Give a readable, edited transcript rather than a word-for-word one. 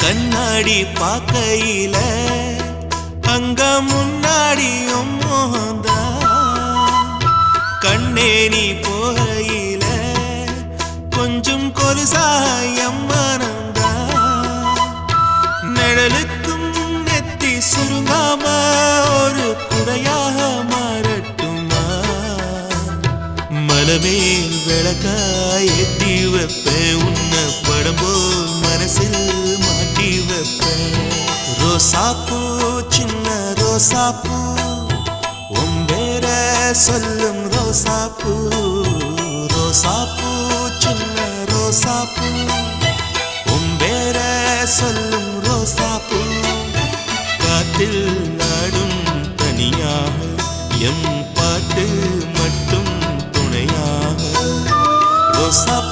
கண்ணாடி பார்க்கையில அங்க முன்னாடியும் மோகந்தா கண்ணே நீ போகையில கொஞ்சம் கொலுசாயம் மனந்தா நிழலுக்கும் நெத்தி சுருங்காம ஒரு குறையாக மாறட்டுமா மலமேல் விளக்காய் ஏத்தி வைப்பேன் உன்னை படம் போல் மனசில் மாட்டி வைப்பேன் ரோசாப்பூ சின்ன ரோசாப்பூ உன் பேர சொல்லும் ரோசாப்பூ ரோசாப்பூ சின்ன ரோசாப்பூ உன் பேர சொல்லும் ரோசாப்பூ காத்தில் நாடும் தனியாக எம் பாட்டு மட்டும் துணையாக ரோசாப்பூ